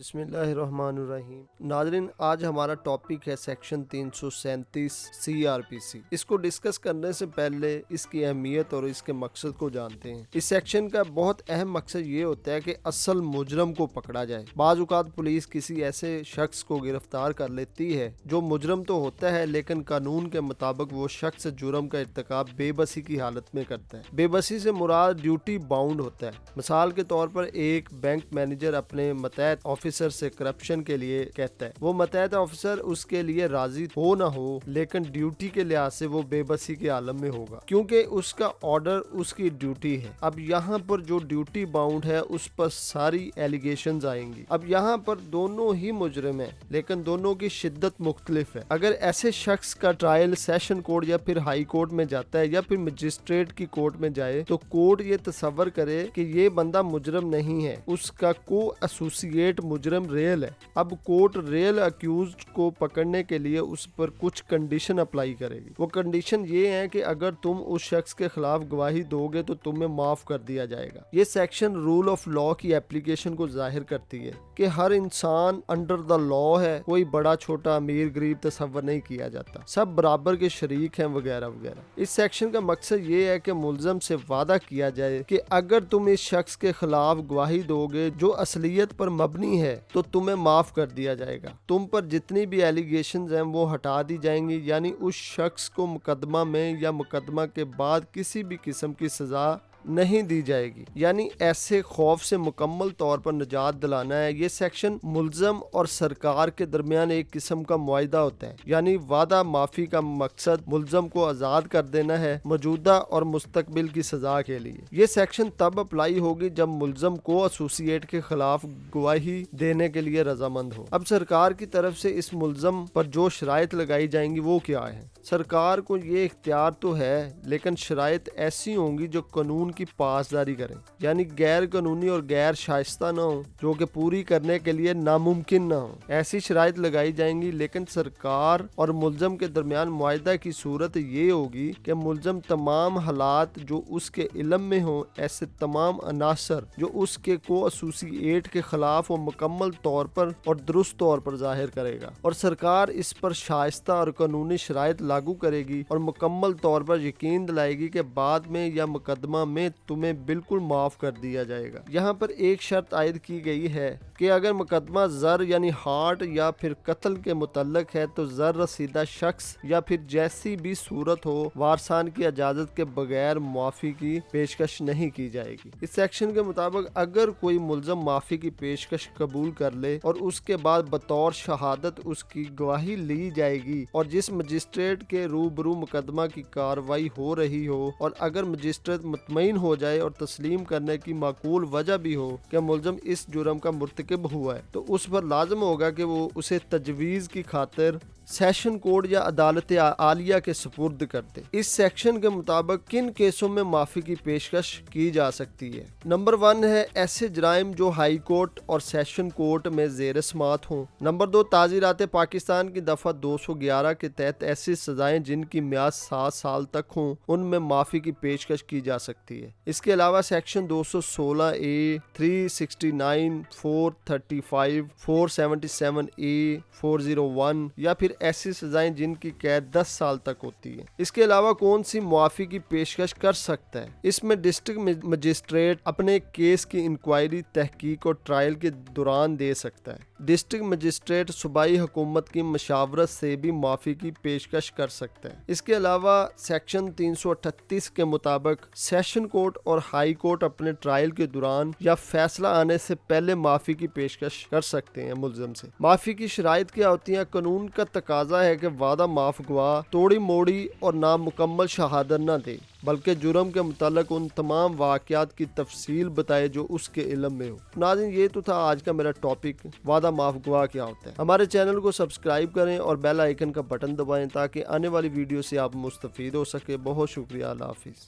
بسم اللہ الرحمن الرحیم۔ ناظرین، آج ہمارا ٹاپک ہے سیکشن 337 CRPC۔ اس کو ڈسکس کرنے سے پہلے اس کی اہمیت اور اس کے مقصد کو جانتے ہیں۔ اس سیکشن کا بہت اہم مقصد یہ ہوتا ہے کہ اصل مجرم کو پکڑا جائے۔ بعض اوقات پولیس کسی ایسے شخص کو گرفتار کر لیتی ہے جو مجرم تو ہوتا ہے لیکن قانون کے مطابق وہ شخص جرم کا ارتکاب بے بسی کی حالت میں کرتا ہے۔ بے بسی سے مراد ڈیوٹی باؤنڈ ہوتا ہے۔ مثال کے طور پر ایک بینک مینیجر اپنے متحد آفیسر سے کرپشن کے لیے کہتا ہے، وہ متحد آفیسر اس کے لیے راضی ہو نہ ہو لیکن ڈیوٹی کے لحاظ سے وہ بے بسی کے عالم میں ہوگا کیونکہ اس کا آرڈر اس کی ڈیوٹی ہے۔ اب یہاں پر جو ڈیوٹی باؤنڈ ہے اس پر ساری ایلیگیشنز آئیں گی۔ اب یہاں پر دونوں ہی مجرم ہیں لیکن دونوں کی شدت مختلف ہے۔ اگر ایسے شخص کا ٹرائل سیشن کورٹ یا پھر ہائی کورٹ میں جاتا ہے یا پھر مجسٹریٹ کی کورٹ میں جائے تو کورٹ یہ تصور کرے کہ یہ بندہ مجرم نہیں ہے، اس کا کو ایسوسیٹ مجرم ریل ہے۔ اب کورٹ ریل اکیوزڈ کو پکڑنے کے لیے اس پر کچھ کنڈیشن اپلائی کرے گی۔ وہ کنڈیشن یہ ہے کہ اگر تم اس شخص کے خلاف گواہی دو گے تو تمہیں معاف کر دیا جائے گا۔ یہ سیکشن رول آف لا کی اپلیکیشن کو ظاہر کرتی ہے کہ ہر انسان انڈر دا لا ہے، کوئی بڑا چھوٹا امیر غریب تصور نہیں کیا جاتا، سب برابر کے شریک ہیں وغیرہ وغیرہ۔ اس سیکشن کا مقصد یہ ہے کہ ملزم سے وعدہ کیا جائے کہ اگر تم اس شخص کے خلاف گواہی دو گے جو اصلیت پر مبنی ہے تو تمہیں معاف کر دیا جائے گا، تم پر جتنی بھی ایلیگیشنز ہیں وہ ہٹا دی جائیں گی، یعنی اس شخص کو مقدمہ میں یا مقدمہ کے بعد کسی بھی قسم کی سزا نہیں دی جائے گی، یعنی ایسے خوف سے مکمل طور پر نجات دلانا ہے۔ یہ سیکشن ملزم اور سرکار کے درمیان ایک قسم کا معاہدہ ہوتا ہے، یعنی وعدہ معافی کا مقصد ملزم کو آزاد کر دینا ہے موجودہ اور مستقبل کی سزا کے لیے۔ یہ سیکشن تب اپلائی ہوگی جب ملزم کو ایسوسیٹ کے خلاف گواہی دینے کے لیے رضامند ہو۔ اب سرکار کی طرف سے اس ملزم پر جو شرائط لگائی جائیں گی وہ کیا ہیں؟ سرکار کو یہ اختیار تو ہے لیکن شرائط ایسی ہوں گی جو قانون کی پاسداری کریں، یعنی غیر قانونی اور غیر شائستہ نہ ہوں، جو کہ پوری کرنے کے لیے ناممکن نہ ہوں۔ ایسی شرائط لگائی جائیں گی لیکن سرکار اور ملزم کے درمیان معاہدہ کی صورت یہ ہوگی کہ ملزم تمام حالات جو اس کے علم میں ہوں، ایسے تمام عناصر جو اس کے کو ایسوسیٹ کے خلاف وہ مکمل طور پر اور درست طور پر ظاہر کرے گا، اور سرکار اس پر شائستہ اور قانونی شرائط لاگو کرے گی اور مکمل طور پر یقین دلائے گی کہ بعد میں یا مقدمہ میں تمہیں بالکل معاف کر دیا جائے گا۔ یہاں پر ایک شرط عائد کی گئی ہے کہ اگر مقدمہ زر یعنی ہارٹ یا پھر قتل کے متعلق ہے تو زر رسیدہ شخص یا پھر جیسی بھی صورت ہو وارثان کی اجازت کے بغیر معافی کی پیشکش نہیں کی جائے گی۔ اس سیکشن کے مطابق اگر کوئی ملزم معافی کی پیشکش قبول کر لے اور اس کے بعد بطور شہادت اس کی گواہی لی جائے گی اور جس مجسٹریٹ کے روبرو مقدمہ کی کارروائی ہو رہی ہو، اور اگر مجسٹریٹ مطمئن ہو جائے اور تسلیم کرنے کی معقول وجہ بھی ہو کہ ملزم اس جرم کا مرتکب ہوا ہے، تو اس پر لازم ہوگا کہ وہ اسے تجویز کی خاطر سیشن کورٹ یا عدالت عالیہ کے سپرد کرتے۔ اس سیکشن کے مطابق کن کیسوں میں معافی کی پیشکش کی جا سکتی ہے؟ نمبر 1 ہے ایسے جرائم جو ہائی کورٹ اور سیشن کورٹ میں زیر سماعت ہوں۔ نمبر 2 تعزیرات پاکستان کی دفعہ 211 کے تحت ایسی سزائیں جن کی میعاد 7 سال تک ہوں، ان میں معافی کی پیشکش کی جا سکتی ہے۔ اس کے علاوہ سیکشن 216A 369 435 477A 401 یا پھر ایسی سزائیں جن کی قید 10 سال تک ہوتی ہے۔ اس کے علاوہ کون سی معافی کی پیشکش کر سکتا ہے؟ اس میں ڈسٹرکٹ مجسٹریٹ اپنے کیس کی انکوائری، تحقیق اور ٹرائل کے دوران دے سکتا ہے۔ ڈسٹرکٹ مجسٹریٹ صوبائی حکومت کی مشاورت سے بھی معافی کی پیشکش کر سکتا ہے۔ اس کے علاوہ سیکشن 338 کے مطابق سیشن کورٹ اور ہائی کورٹ اپنے ٹرائل کے دوران یا فیصلہ آنے سے پہلے معافی کی پیشکش کر سکتے ہیں ملزم سے۔ معافی کی شرائط کیا ہوتی ہیں؟ قانون کا تقاضا ہے کہ وعدہ معاف گواہ توڑی موڑی اور نامکمل شہادت نہ دے بلکہ جرم کے متعلق ان تمام واقعات کی تفصیل بتائے جو اس کے علم میں ہو۔ ناظرین، یہ تو تھا آج کا میرا ٹاپک، وعدہ معاف گواہ کیا ہوتا ہے۔ ہمارے چینل کو سبسکرائب کریں اور بیل آئیکن کا بٹن دبائیں تاکہ آنے والی ویڈیو سے آپ مستفید ہو سکے۔ بہت شکریہ، اللہ حافظ۔